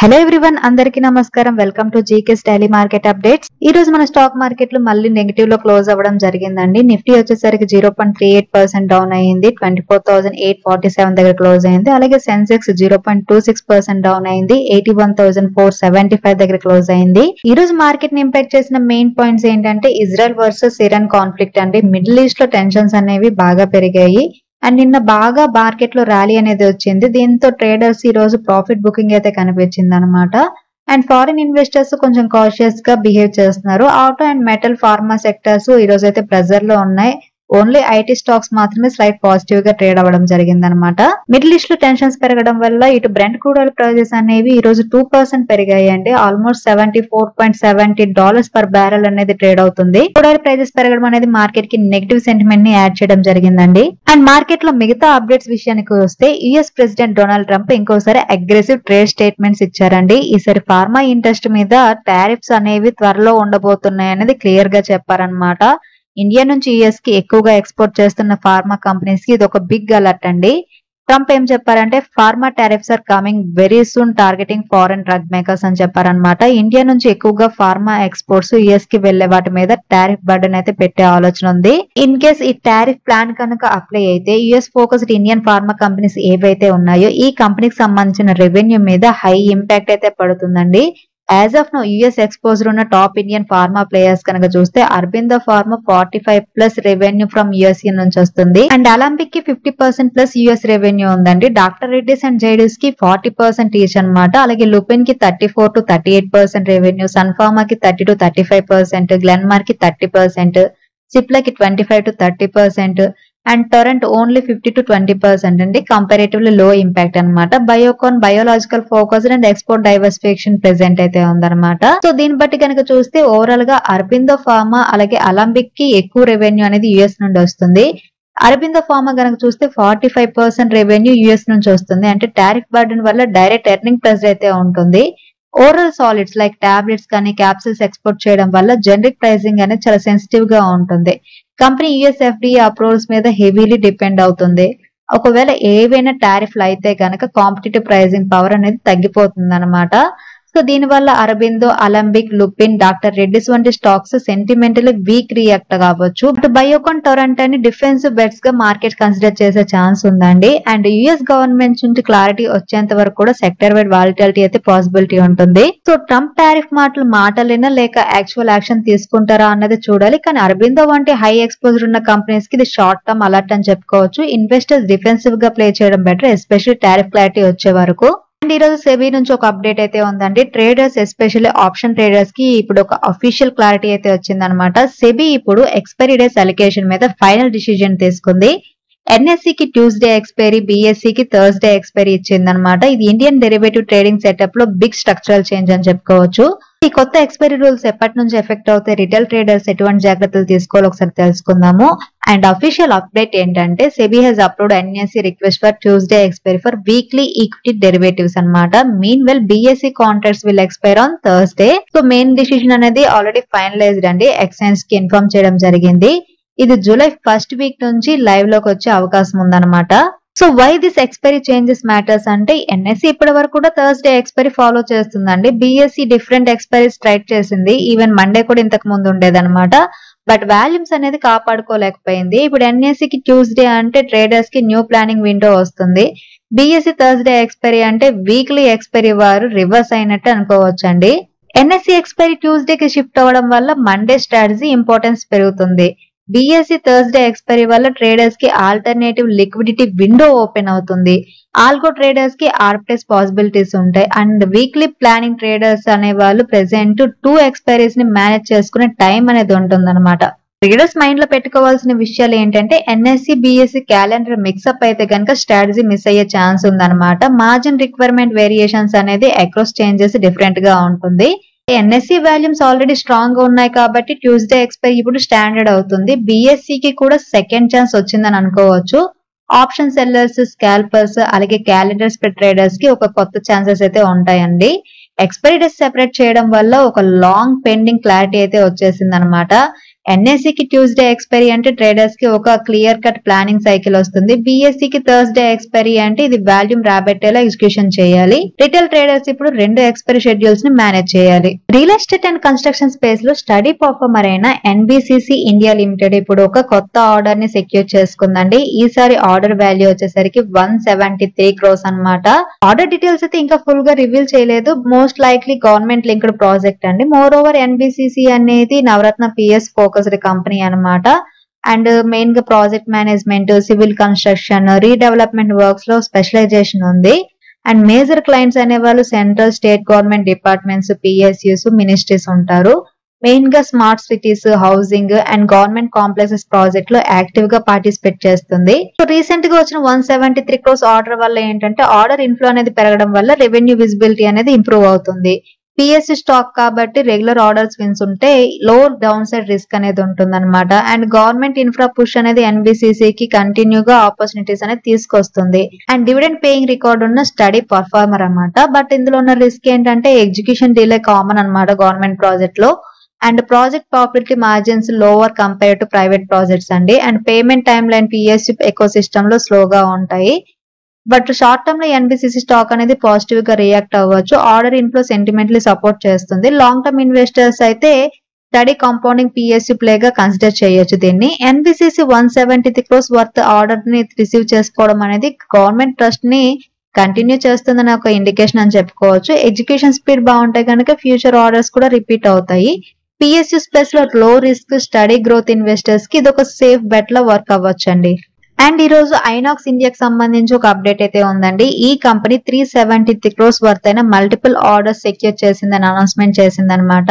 Hello everyone, అందరికీ నమస్కారం. Welcome to GK's daily market updates. ఈ రోజు మన స్టాక్ మార్కెట్ లో మళ్ళీ నెగటివ్ లో క్లోజ్ అవ్వడం జరిగిందండి. నిఫ్టీ వచ్చేసరికి 0.38% డౌన్ అయ్యింది, 24,847 దగ్గర క్లోజ్ అయింది. అలాగే సెన్సెక్స్ 0.26% డౌన్ అయింది, 81,475 దగ్గర క్లోజ్ అయింది. ఈ రోజు మార్కెట్ ని ఇంపాక్ట్ చేసిన మెయిన్ పాయింట్స్ ఏంటంటే ఇజ్రాయెల్ వర్సెస్ ఇరాన్ కాన్ఫ్లిక్ట్ అండి. మిడిల్ ఈస్ట్ లో టెన్షన్స్ అనేవి బాగా పెరిగాయి అండ్ నిన్న బాగా మార్కెట్ లో ర్యాలీ అనేది వచ్చింది. దీంతో ట్రేడర్స్ ఈ రోజు ప్రాఫిట్ బుకింగ్ అయితే కనిపించింది అనమాట. అండ్ ఫారిన్ ఇన్వెస్టర్స్ కొంచెం కాషియస్ గా బిహేవ్ చేస్తున్నారు. Auto and metal pharma sectors ఈ రోజు అయితే ప్రెజర్ లో ఉన్నాయి. ఓన్లీ ఐటీ స్టాక్స్ మాత్రమే స్లైట్ పాజిటివ్ గా ట్రేడ్ అవ్వడం జరిగింది అనమాట. మిడిల్ ఈస్ట్ లో టెన్షన్స్ పెరగడం వల్ల ఇటు బ్రెంట్ క్రూడ్ ఆయిల్ ప్రైజెస్ అనేవి ఈ రోజు 2% పెరిగాయండి. ఆల్మోస్ట్ $74.70 పర్ బ్యారెల్ అనేది ట్రేడ్ అవుతుంది. క్రూడ్ ఆయిల్ ప్రైజెస్ పెరగడం అనేది మార్కెట్ కి నెగిటివ్ సెంటిమెంట్ ని యాడ్ చేయడం జరిగిందండి. అండ్ మార్కెట్ లో మిగతా అప్డేట్స్ విషయానికి వస్తే యుఎస్ ప్రెసిడెంట్ డొనాల్డ్ ట్రంప్ ఇంకోసారి అగ్రెసివ్ ట్రేడ్ స్టేట్మెంట్స్ ఇచ్చారండి. ఈసారి ఫార్మా ఇండస్ట్రీ మీద టారిఫ్స్ అనేవి త్వరలో ఉండబోతున్నాయి అనేది క్లియర్ గా చెప్పారనమాట. ఇండియా నుంచి యుఎస్ కి ఎక్కువగా ఎక్స్పోర్ట్ చేస్తున్న ఫార్మా కంపెనీస్ కి ఇది ఒక బిగ్ అలర్ట్ అండి. ట్రంప్ ఏం చెప్పారంటే pharma tariffs are coming very soon targeting foreign drug makers అని చెప్పారనమాట. ఇండియా నుంచి ఎక్కువగా ఫార్మా ఎక్స్పోర్ట్స్ యుఎస్ కి వెళ్లే వాటి మీద టారిఫ్ బర్డెన్ అయితే పెట్టే ఆలోచన ఉంది. ఇన్ కేస్ ఈ టారిఫ్ ప్లాన్ కనుక అప్లై అయితే US focused Indian pharma companies ఏవైతే ఉన్నాయో ఈ కంపెనీకి సంబంధించిన రెవెన్యూ మీద హై ఇంపాక్ట్ అయితే పడుతుందండి. As of now US exposure ఉన్న టాప్ ఇండియన్ ఫార్మా ప్లేయర్స్ కనుక చూస్తే Aurobindo pharma 45+ revenue from USA నుంచి వస్తుంది. అండ్ అలంబిక్ కి 50%+ యుఎస్ రెవెన్యూ ఉందండి. డాక్టర్ రెడ్డిస్ అండ్ జైడస్ కి 40% ఈచ్ అనమాట. అలాగే లుపిన్ కి 34 to 38% రెవెన్యూ, సన్ ఫార్మా కి 30 to 35%, గ్లెన్మార్క్ కి 30%, సిప్లా కి 25 to 30%, and Torrent only 50 to 20% అండి. కంపారేటివ్లీ లో ఇంపాక్ట్ అనమాట. Biocon biological focused and export diversification present అయితే ఉందన్నమాట. సో దీన్ని బట్టి కనుక చూస్తే ఓవరాల్ గా అరబిందో ఫార్మా అలాగే అలంబిక్ కి ఎక్కువ రెవెన్యూ అనేది యుఎస్ నుండి వస్తుంది. అరబిందో ఫార్మా కనుక చూస్తే 45% రెవెన్యూ యుఎస్ నుంచి వస్తుంది. అంటే టారిఫ్ బర్డెన్ వల్ల డైరెక్ట్ ఎర్నింగ్ ప్రెజర్ అయితే ఉంటుంది. ఓరల్ సాలిడ్స్ లైక్ టాబ్లెట్స్ కానీ క్యాప్సిల్స్ ఎక్స్పోర్ట్ చేయడం వల్ల జనరిక్ ప్రైసింగ్ అనేది చాలా సెన్సిటివ్ గా ఉంటుంది. కంపెనీ యుఎస్ ఎఫ్డిఏ అప్రూవల్స్ మీద హెవీలీ డిపెండ్ అవుతుంది. ఒకవేళ ఏవైనా టారిఫ్లు అయితే కనుక కాంపిటేటివ్ ప్రైసింగ్ పవర్ అనేది తగ్గిపోతుంది అనమాట. సో దీనివల్ల అరబిందో, అలంబిక్, లుపిన్, డాక్టర్ రెడ్డిస్ వంటి స్టాక్స్ సెంటిమెంటల్ వీక్ రియాక్ట్ కావచ్చు. బట్ బయోకాన్, టొరెంట్ అని డిఫెన్సివ్ బెట్స్ గా మార్కెట్ కన్సిడర్ చేసే ఛాన్స్ ఉందండి. అండ్ యుఎస్ గవర్నమెంట్ నుంచి క్లారిటీ వచ్చేంత వరకు కూడా సెక్టర్ వైడ్ వాలిటాలిటీ అయితే పాసిబిలిటీ ఉంటుంది. సో ట్రంప్ టారిఫ్ మాటలేనా లేక యాక్చువల్ యాక్షన్ తీసుకుంటారా అన్నది చూడాలి. కానీ అరబిందో వంటి హై ఎక్స్పోజర్ ఉన్న కంపెనీస్ కి ఇది షార్ట్ టర్మ్ అలర్ట్ అని చెప్పుకోవచ్చు. ఇన్వెస్టర్స్ డిఫెన్సివ్ గా ప్లే చేయడం బెటర్, ఎస్పెషల్లీ టారిఫ్ క్లారిటీ వచ్చే వరకు. అండ్ ఈ రోజు సెబీ నుంచి ఒక అప్డేట్ అయితే ఉందండి. ట్రేడర్స్ ఎస్పెషల్లీ ఆప్షన్ ట్రేడర్స్ కి ఇప్పుడు ఒక అఫీషియల్ క్లారిటీ అయితే వచ్చింది అనమాట. సెబీ ఇప్పుడు ఎక్స్పైరీ డేస్ అలికేషన్ మీద ఫైనల్ డిసిజన్ తీసుకుంది. ఎన్ఎస్సి కి ట్యూస్డే ఎక్స్పైరీ, బిఎస్సి కి థర్స్డే ఎక్స్పైరీ ఇచ్చింది అనమాట. ఇది ఇండియన్ డెరివేటివ్ ట్రేడింగ్ సెటప్ లో బిగ్ స్ట్రక్చరల్ చేంజ్ అని చెప్పుకోవచ్చు. ఈ కొత్త ఎక్స్పైరీ రూల్స్ ఎప్పటి నుంచి ఎఫెక్ట్ అవుతాయి, రిటైల్ ట్రేడర్స్ ఎటువంటి జాగ్రత్తలు తీసుకోవాలో ఒకసారి తెలుసుకుందాము. అండ్ అఫీషియల్ అప్డేట్ ఏంటంటే SEBI has approved NSE request for Tuesday expiry for weekly equity derivatives అనమాట. Meanwhile BSE contracts will expire on Thursday. So main decision అనేది ఆల్రెడీ ఫైనలైజ్డ్ అండి. ఎక్స్చేంజ్ కి ఇన్ఫార్మ్ చేయడం జరిగింది. ఇది జూలై 1st వీక్ నుంచి live లోకి వచ్చే అవకాశం ఉందన్నమాట. So why this expiry changes matters అంటే ఎన్ఎస్సి ఇప్పటి వరకు కూడా థర్స్డే ఎక్స్పైరీ ఫాలో చేస్తుందండి. బిఎస్సి డిఫరెంట్ ఎక్స్పైరీస్ ట్రైడ్ చేసింది. ఈవెన్ మండే కూడా ఇంతకు ముందు ఉండేదన్నమాట. బట్ వాల్యూమ్స్ అనేది కాపాడుకోలేకపోయింది. ఇప్పుడు ఎన్ఎస్సి కి ట్యూస్డే అంటే ట్రేడర్స్ కి న్యూ ప్లానింగ్ విండో వస్తుంది. బిఎస్సి థర్స్డే ఎక్స్పైరీ అంటే వీక్లీ ఎక్స్పైరీ వారు రివర్స్ అయినట్టు అనుకోవచ్చండి. ఎన్ఎస్సి ఎక్స్పైరీ ట్యూస్డే కి షిఫ్ట్ అవ్వడం వల్ల మండే స్ట్రాటజీ ఇంపార్టెన్స్ పెరుగుతుంది. బిఎస్సి థర్స్డే ఎక్స్పైరీ వల్ల ట్రేడర్స్ కి ఆల్టర్నేటివ్ లిక్విడిటీ విండో ఓపెన్ అవుతుంది. ఆల్గో ట్రేడర్స్ కి ఆర్ప్లెస్ పాసిబిలిటీస్ ఉంటాయి. అండ్ వీక్లీ ప్లానింగ్ ట్రేడర్స్ అనే వాళ్ళు ప్రెసెంట్ 2 ఎక్స్పైరీస్ ని మేనేజ్ చేసుకునే టైం అనేది ఉంటుంది అనమాట. ట్రేడర్స్ మైండ్ లో పెట్టుకోవాల్సిన విషయాలు ఏంటంటే ఎన్ఎస్సి బిఎస్సి క్యాలెండర్ మిక్సప్ అయితే కనుక స్ట్రాటజీ మిస్ అయ్యే ఛాన్స్ ఉందన్నమాట. మార్జిన్ రిక్వైర్మెంట్ వేరియేషన్స్ అనేది అక్రాస్ చేంజెస్ డిఫరెంట్ గా ఉంటుంది. ఎన్ఎస్సి వాల్యూమ్స్ ఆల్రెడీ స్ట్రాంగ్ గా ఉన్నాయి కాబట్టి ట్యూస్డే ఎక్స్పైరీ ఇప్పుడు స్టాండర్డ్ అవుతుంది. బిఎస్సి కి కూడా సెకండ్ ఛాన్స్ వచ్చిందని అనుకోవచ్చు. ఆప్షన్ సెల్లర్స్, స్కాల్పర్స్ అలాగే క్యాలెండర్స్ ట్రేడర్స్ కి ఒక కొత్త ఛాన్సెస్ అయితే ఉంటాయండి. ఎక్స్పైరీ డేస్ సెపరేట్ చేయడం వల్ల ఒక లాంగ్ పెండింగ్ క్లారిటీ అయితే వచ్చేసింది అనమాట. NSE కి ట్యూస్డే ఎక్స్పైరీ అంటే ట్రేడర్స్ కి ఒక క్లియర్ కట్ ప్లానింగ్ సైకిల్ వస్తుంది. BSE కి థర్స్డే ఎక్స్పైరీ అంటే ఇది వాల్యూమ్ రాబట్టేలా ఎగ్జిక్యూషన్ చేయాలి. రిటైల్ ట్రేడర్స్ ఇప్పుడు 2 ఎక్స్పైరీ షెడ్యూల్స్ ని మేనేజ్ చేయాలి. Real estate and construction space లో స్టడీ పర్ఫార్మర్ అయిన NBCC ఇండియా లిమిటెడ్ ఇప్పుడు ఒక కొత్త ఆర్డర్ ని సెక్యూర్ చేసుకుందండి. ఈసారి ఆర్డర్ వాల్యూ వచ్చేసరికి 173 crores అన్నమాట. ఆర్డర్ డీటెయిల్స్ అయితే ఇంకా ఫుల్ గా రివీల్ చేయలేదు. Most likely government linked project అండి. మోర్ ఓవర్ NBCC అనేది నవరత్న PS ఫోకస్డ్ కంపెనీ అన్నమాట. అండ్ మెయిన్ గా project management, civil construction, redevelopment works లో స్పెషలైజేషన్ ఉంది. అండ్ మేజర్ క్లయింట్స్ అనే వాళ్ళు central, state government departments, PSUs, ministries ఉంటారు. మెయిన్ గా smart cities, housing and government complexes project లో యాక్టివ్ గా పార్టిసిపేట్ చేస్తుంది. సో రీసెంట్ గా వచ్చిన 173 crores ఆర్డర్ వల్ల ఏంటంటే ఆర్డర్ ఇన్ఫ్లో అనేది పెరగడం వల్ల రెవెన్యూ విజిబిలిటీ అనేది ఇంప్రూవ్ అవుతుంది. PSU స్టాక్ కాబట్టి రెగ్యులర్ ఆర్డర్స్ విన్స్ ఉంటే లో డౌన్ సైడ్ రిస్క్ అనేది ఉంటుంది అనమాట. అండ్ గవర్నమెంట్ ఇన్ఫ్రా పుష్ అనేది NBCC కి కంటిన్యూగా ఆపర్చునిటీస్ అనేది తీసుకొస్తుంది. అండ్ డివిడెండ్ పేయింగ్ రికార్డ్ ఉన్న స్టడీ పర్ఫార్మర్ అన్నమాట. బట్ ఇందులో ఉన్న రిస్క్ ఏంటంటే ఎగ్జిక్యూషన్ డిలే కామన్ అన్నమాట గవర్నమెంట్ ప్రాజెక్ట్ లో. And project profitability margins lower compare to private projects అండి. And payment timeline PSU eco system లో స్లోగా ఉంటాయి. బట్ షార్ట్ టర్మ్ లో NBCC స్టాక్ అనేది పాజిటివ్ గా రియాక్ట్ అవ్వచ్చు. ఆర్డర్ ఇన్ఫ్లో సెంటిమెంట్లీ సపోర్ట్ చేస్తుంది. లాంగ్ టర్మ్ ఇన్వెస్టర్స్ అయితే స్టడీ కాంపౌండింగ్ PSU ప్లే గా కన్సిడర్ చేయొచ్చు దీన్ని. NBCC 173 crores వర్త్ ఆర్డర్ ని రిసీవ్ చేసుకోవడం అనేది గవర్నమెంట్ ట్రస్ట్ ని కంటిన్యూ చేస్తుందని ఒక ఇండికేషన్ అని చెప్పుకోవచ్చు. ఎగ్జిక్యూషన్ స్పీడ్ బాగుంటే కనుక ఫ్యూచర్ ఆర్డర్స్ కూడా రిపీట్ అవుతాయి. PSU స్పేస్ లో లో రిస్క్ స్టడీ గ్రోత్ ఇన్వెస్టర్స్ కి ఇది ఒక సేఫ్ బెట్ లో వర్క్ అవ్వచ్చండి. అండ్ ఈ రోజు ఐనాక్స్ ఇండియాకి సంబంధించి ఒక అప్డేట్ అయితే ఉందండి. ఈ కంపెనీ 373 crores వర్త్ అయిన మల్టిపుల్ ఆర్డర్స్ సెక్యూర్ చేసిందని అనౌన్స్మెంట్ చేసిందనమాట.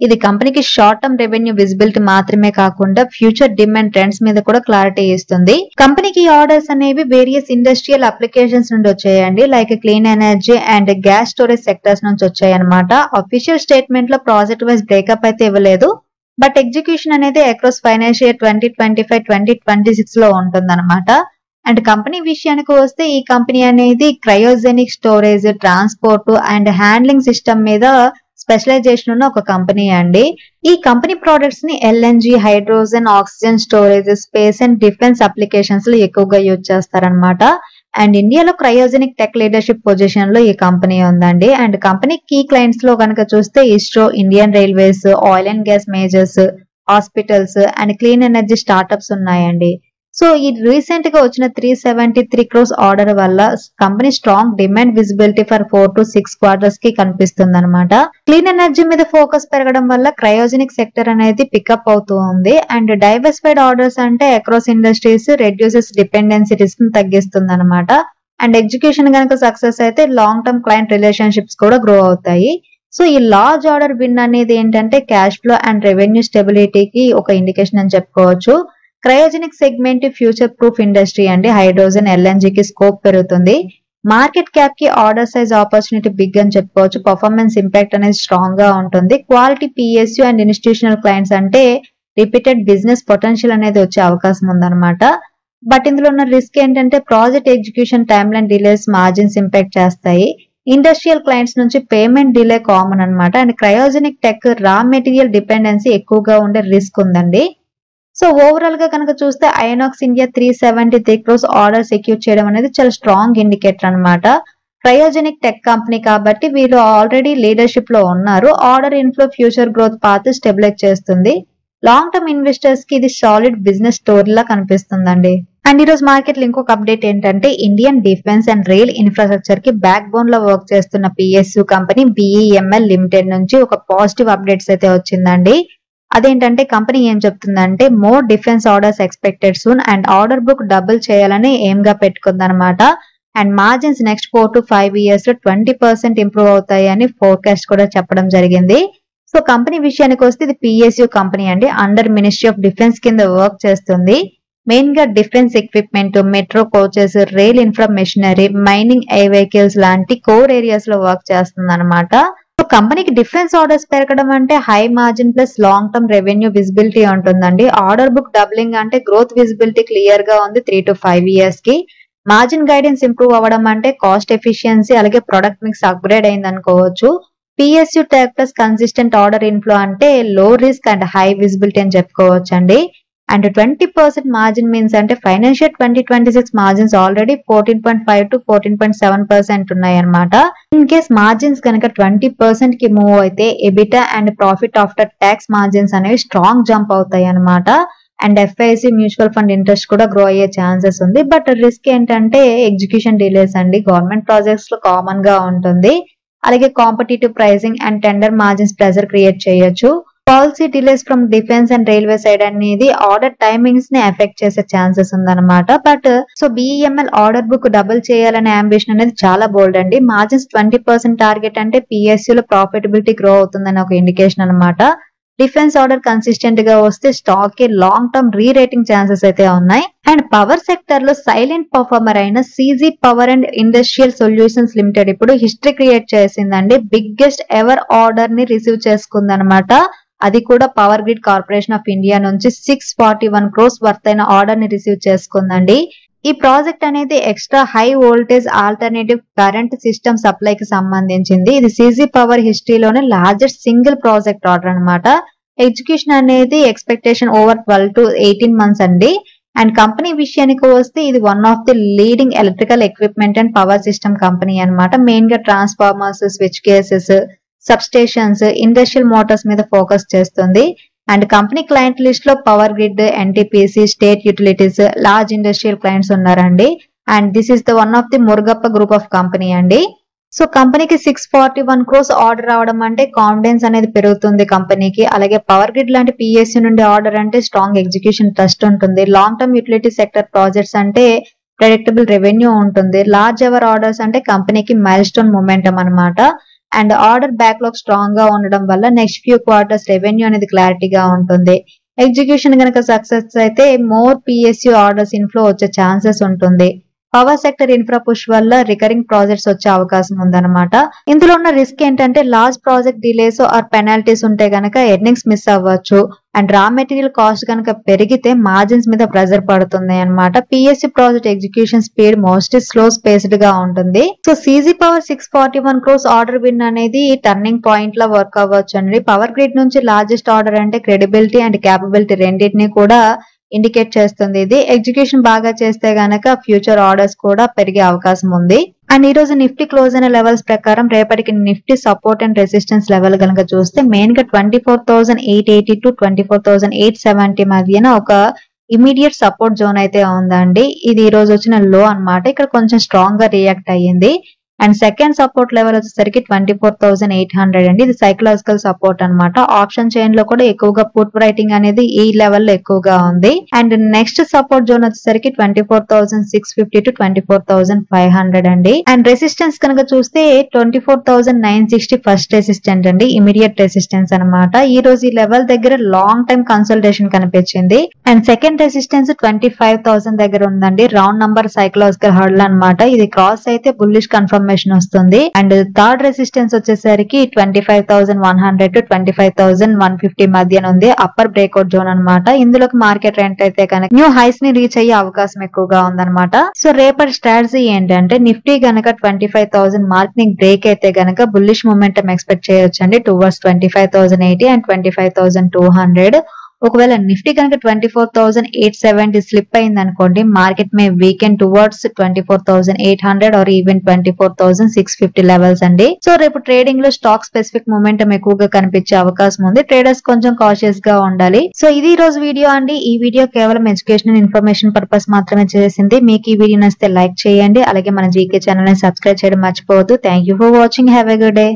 ఇది కంపెనీకి షార్ట్ టర్మ్ రెవెన్యూ విజిబిలిటీ మాత్రమే కాకుండా ఫ్యూచర్ డిమాండ్ ట్రెండ్స్ మీద కూడా క్లారిటీ ఇస్తుంది. కంపెనీకి ఆర్డర్స్ అనేవి వేరియస్ ఇండస్ట్రియల్ అప్లికేషన్స్ నుండి వచ్చాయండి. Like clean energy and gas storage sectors నుంచి వచ్చాయి అనమాట. అఫీషియల్ స్టేట్మెంట్ లో ప్రాజెక్ట్ వైజ్ బ్రేకప్ అయితే ఇవ్వలేదు. బట్ ఎగ్జిక్యూషన్ అనేది అక్రాస్ ఫైనాన్షియల్ 2025-2026 లో ఉంటుందన్నమాట. అండ్ కంపెనీ విషయానికి వస్తే ఈ కంపెనీ అనేది cryogenic storage, transport and handling system మీద స్పెషలైజేషన్ ఉన్న ఒక కంపెనీ అండి. ఈ కంపెనీ ప్రొడక్ట్స్ ని LNG, hydrogen, oxygen storage, space and defence applications లో ఎక్కువగా యూజ్ చేస్తారనమాట. అండ్ ఇండియాలో క్రయోజెనిక్ టెక్ లీడర్షిప్ పొజిషన్ లో ఈ కంపెనీ ఉందండి. అండ్ కంపెనీ కీ క్లయింట్స్ లో కనుక చూస్తే ISRO, Indian Railways, oil and gas majors, hospitals and clean energy startups ఉన్నాయండి. సో ఈ రీసెంట్ గా వచ్చిన 373 crores ఆర్డర్ వల్ల company strong demand visibility for 4 to 6 quarters కి కనిపిస్తుంది అనమాట. క్లీన్ ఎనర్జీ మీద ఫోకస్ పెరగడం వల్ల క్రయోజెనిక్ సెక్టర్ అనేది పికప్ అవుతూ ఉంది. అండ్ డైవర్సిఫైడ్ ఆర్డర్స్ అంటే across industries reduces dependency risk ని తగ్గిస్తుంది అనమాట. అండ్ ఎగ్జిక్యూషన్ కనుక సక్సెస్ అయితే లాంగ్ టర్మ్ క్లయింట్ రిలేషన్షిప్స్ కూడా గ్రో అవుతాయి. సో ఈ లార్జ్ ఆర్డర్ విన్ అనేది ఏంటంటే క్యాష్ ఫ్లో అండ్ రెవెన్యూ స్టెబిలిటీకి ఒక ఇండికేషన్ అని చెప్పుకోవచ్చు. Cryogenic segment future proof industry అండి. హైడ్రోజన్, LNG కి స్కోప్ పెరుగుతుంది. మార్కెట్ క్యాప్ కి ఆర్డర్ సైజ్ ఆపర్చునిటీ బిగ్ అని చెప్పుకోవచ్చు. పర్ఫార్మెన్స్ ఇంపాక్ట్ అనేది స్ట్రాంగ్ గా ఉంటుంది. Quality PSU and institutional clients అంటే రిపీటెడ్ బిజినెస్ పొటెన్షియల్ అనేది వచ్చే అవకాశం ఉందన్నమాట. బట్ ఇందులో ఉన్న రిస్క్ ఏంటంటే project execution time line delays margins impact చేస్తాయి. ఇండస్ట్రియల్ క్లయింట్స్ నుంచి పేమెంట్ డిలే కామన్ అనమాట. And cryogenic tech raw material dependency ఎక్కువగా ఉండే రిస్క్ ఉందండి. సో ఓవరాల్ గా కనుక చూస్తే INOX India 373 crores order secure చేయడం అనేది చాలా స్ట్రాంగ్ ఇండికేటర్ అనమాట. క్రయోజెనిక్ టెక్ కంపెనీ కాబట్టి వీళ్ళు ఆల్రెడీ లీడర్షిప్ లో ఉన్నారు. Order inflow future growth path stabilize చేస్తుంది. లాంగ్ టర్మ్ ఇన్వెస్టర్స్ కి ఇది సాలిడ్ బిజినెస్ స్టోరీ లా కనిపిస్తుందండి. అండ్ ఈ రోజు మార్కెట్ లో ఇంకొక అప్డేట్ ఏంటంటే Indian defence and rail infrastructure కి బ్యాక్ బోన్ లో వర్క్ చేస్తున్న PSU కంపెనీ BEML లిమిటెడ్ నుంచి ఒక పాజిటివ్ అప్డేట్స్ అయితే వచ్చిందండి. అదేంటంటే కంపెనీ ఏం చెప్తుందంటే more defence orders expected soon and order book double చేయాలని ఎయిమ్ గా పెట్టుకుందనమాట. And margins next 4 to 5 years లో 20% ఇంప్రూవ్ అవుతాయి అని ఫోర్కాస్ట్ కూడా చెప్పడం జరిగింది. సో కంపెనీ విషయానికి వస్తే ఇది PSU కంపెనీ అండి. అండర్ మినిస్ట్రీ ఆఫ్ డిఫెన్స్ కింద వర్క్ చేస్తుంది. మెయిన్ గా defence equipment, metro coaches, rail infra machinery, mining air vehicles లాంటి కోర్ ఏరియాస్ లో వర్క్ చేస్తుంది అనమాట. కంపెనీకి డిఫెన్స్ ఆర్డర్స్ పెరగడం అంటే high margin plus long term revenue visibility ఉంటుందండి. ఆర్డర్ బుక్ డబ్లింగ్ అంటే గ్రోత్ విజిబిలిటీ క్లియర్ గా ఉంది 3 to 5 years కి. మార్జిన్ గైడెన్స్ ఇంప్రూవ్ అవ్వడం అంటే కాస్ట్ ఎఫిషియన్సీ అలాగే ప్రొడక్ట్ మిక్స్ అప్గ్రేడ్ అయింది అనుకోవచ్చు. PSU type plus consistent order inflow అంటే లో రిస్క్ అండ్ హై విజిబిలిటీ అని చెప్పుకోవచ్చండి. అండ్ 20% మార్జిన్ మీన్స్ అంటే ఫైనాన్షియల్ 2026 మార్జిన్స్ ఆల్రెడీ 14.5 to 14.7% ఉన్నాయన్నమాట. ఇన్ కేస్ మార్జిన్స్ కనుక 20% కి మూవ్ అయితే EBITDA and profit after tax margins అనేవి స్ట్రాంగ్ జంప్ అవుతాయి అనమాట. And FIC mutual fund interest కూడా గ్రో అయ్యే ఛాన్సెస్ ఉంది. బట్ రిస్క్ ఏంటంటే ఎగ్జిక్యూషన్ డిలేస్ అండి. గవర్నమెంట్ ప్రాజెక్ట్స్ లో కామన్ గా ఉంటుంది. అలాగే competitive pricing and tender margins pressure create చేయొచ్చు. Policy delays from defence and railway side అనేది ఆర్డర్ టైమింగ్స్ ని ఎఫెక్ట్ చేసే ఛాన్సెస్ ఉందన్నమాట. But so BEML order book double చేయాలనే అంబిషన్ అనేది చాలా బోల్డ్ అండి. మార్జిన్స్ 20% టార్గెట్ అంటే PSU లో ప్రాఫిటబిలిటీ గ్రో అవుతుందని ఒక ఇండికేషన్ అనమాట. డిఫెన్స్ ఆర్డర్ కన్సిస్టెంట్ గా వస్తే స్టాక్ కి long term re rating chances అయితే ఉన్నాయి. అండ్ పవర్ సెక్టర్ లో సైలెంట్ పర్ఫార్మర్ అయిన CG power and industrial solutions limited ఇప్పుడు హిస్టరీ క్రియేట్ చేసిందండి. బిగ్గెస్ట్ ఎవర్ ఆర్డర్ ని రిసీవ్ చేసుకుందనమాట. అది కూడా power grid corporation of India నుంచి 641 crores వర్త్ అయిన ఆర్డర్ ని రిసీవ్ చేసుకుందండి. ఈ ప్రాజెక్ట్ అనేది extra high voltage alternative current system supply కి సంబంధించింది. ఇది CG పవర్ హిస్టరీలోనే లార్జెస్ట్ సింగిల్ ప్రాజెక్ట్ ఆర్డర్ అనమాట. ఎగ్జిక్యూషన్ అనేది ఎక్స్పెక్టేషన్ ఓవర్ 12 to 18 months అండి. అండ్ కంపెనీ విషయానికి వస్తే ఇది one of the leading electrical equipment and power system company అనమాట. మెయిన్ గా transformers, switch cases, substations, industrial motors మీద ఫోకస్ చేస్తుంది. అండ్ కంపెనీ క్లయింట్ లిస్ట్ లో power grid, NTPC, state utilities, large industrial clients ఉన్నారండి. And this is the one of the Murugappa group of company అండి. So కంపెనీకి 641 crores order రావడం అంటే confidence అనేది పెరుగుతుంది కంపెనీకి. అలాగే పవర్ గ్రిడ్ లాంటి PSU నుండి ఆర్డర్ అంటే స్ట్రాంగ్ ఎగ్జిక్యూషన్ ట్రస్ట్ ఉంటుంది. Long term utility sector projects అంటే ప్రెడిక్టబుల్ రెవెన్యూ ఉంటుంది. లార్జ్ ఎవర్ ఆర్డర్స్ అంటే కంపెనీకి మైల్ స్టోన్ మొమెంటం అనమాట. అండ్ ఆర్డర్ బ్యాక్లాగ్ స్ట్రాంగ్ గా ఉండడం వల్ల నెక్స్ట్ ఫ్యూ క్వార్టర్స్ రెవెన్యూ అనేది క్లారిటీగా ఉంటుంది. ఎగ్జిక్యూషన్ కనుక సక్సెస్ అయితే మోర్ PSU ఆర్డర్స్ ఇన్ఫ్లో వచ్చే ఛాన్సెస్ ఉంటుంది. పవర్ సెక్టర్ ఇన్ఫ్రా పుష్ వల్ల రికరింగ్ ప్రాజెక్ట్స్ వచ్చే అవకాశం ఉందన్నమాట. ఇందులో ఉన్న రిస్క్ ఏంటంటే large project delays or penalties ఉంటే గనక ఎర్నింగ్స్ మిస్ అవ్వచ్చు. అండ్ రా మెటీరియల్ కాస్ట్ కనుక పెరిగితే మార్జిన్స్ మీద ప్రెజర్ పడుతుంది అనమాట. PSU project execution speed mostly slow spaced గా ఉంటుంది. So CG power 641 crores order win అనేది టర్నింగ్ పాయింట్ లా వర్క్ అవ్వచ్చు అండి. పవర్ గ్రిడ్ నుంచి లార్జెస్ట్ ఆర్డర్ అంటే క్రెడిబిలిటీ అండ్ క్యాపబిలిటీ రెండింటిని కూడా ఇండికేట్ చేస్తుంది. ఇది ఎగ్జిక్యూషన్ బాగా చేస్తే గనక ఫ్యూచర్ ఆర్డర్స్ కూడా పెరిగే అవకాశం ఉంది. అండ్ ఈ రోజు నిఫ్టీ క్లోజ్ అయిన లెవెల్స్ ప్రకారం రేపటికి Nifty support and resistance level కనుక చూస్తే మెయిన్ గా 24,880 to 24,870 మధ్యన ఒక ఇమీడియట్ సపోర్ట్ జోన్ అయితే ఉందండి. ఇది ఈ రోజు వచ్చిన లో అన్నమాట. ఇక్కడ కొంచెం స్ట్రాంగ్ గా రియాక్ట్ అయ్యింది. అండ్ సెకండ్ సపోర్ట్ లెవెల్ వచ్చేసరికి 24,800 అండి. ఇది సైకలాజికల్ సపోర్ట్ అనమాట. ఆప్షన్ చైన్ లో కూడా ఎక్కువగా పుట్ రైటింగ్ అనేది ఈ లెవెల్ లో ఎక్కువగా ఉంది. అండ్ నెక్స్ట్ సపోర్ట్ జోన్ వచ్చేసరికి 24,650 to 24,500 అండి. అండ్ రెసిస్టెన్స్ కనుక చూస్తే 24,960 ఫస్ట్ రెసిస్టెంట్ అండి, ఇమీడియట్ రెసిస్టెన్స్ అనమాట. ఈ రోజు ఈ లెవెల్ దగ్గర లాంగ్ టైమ్ కన్సల్టేషన్ కనిపించింది. అండ్ సెకండ్ రెసిస్టెన్స్ 25,000 దగ్గర ఉందండి. రౌండ్ నంబర్ సైకలాజికల్ హర్డల్ అనమాట. ఇది క్రాస్ అయితే బుల్లిష్ కన్ఫర్మేషన్ వస్తుంది. అండ్ థర్డ్ రెసిస్టెన్స్ వచ్చేసరికి 25,100 to 25,150 మధ్యన ఉంది. అప్పర్ బ్రేక్అవుట్ జోన్ అనమాట. ఇందులోకి మార్కెట్ రెంట్ అయితే కనుక న్యూ హైస్ ని రీచ్ అయ్యే అవకాశం ఎక్కువగా ఉందన్నమాట. సో రేపటి స్ట్రాటజీ ఏంటంటే నిఫ్టీ గనక 25,000 మార్క్ ని బ్రేక్ అయితే గనక బుల్లిష్ మొమెంటం ఎక్స్పెక్ట్ చేయొచ్చండి టువర్డ్స్ 25,080 అండ్ 25,200. ఒకవేళ నిఫ్టీ కనుక 24,870 స్లిప్ అయింది అనుకోండి, market may weaken towards 24,800 or even 24,650 levels అండి. సో రేపు ట్రేడింగ్ లో స్టాక్ స్పెసిఫిక్ మొమెంటం ఎక్కువగా కనిపించే అవకాశం ఉంది. ట్రేడర్స్ కొంచెం కాషియస్ గా ఉండాలి. సో ఇది ఈ రోజు వీడియో అండి. ఈ వీడియో కేవలం ఎడ్యుకేషనల్ ఇన్ఫర్మేషన్ పర్పస్ మాత్రమే చేసింది. మీకు ఈ వీడియో నచ్చితే లైక్ చేయండి. అలాగే మన జీకే ఛానల్ ని సబ్స్క్రైబ్ చేయడం మర్చిపోవద్దు. Thank you for watching. Have a good day.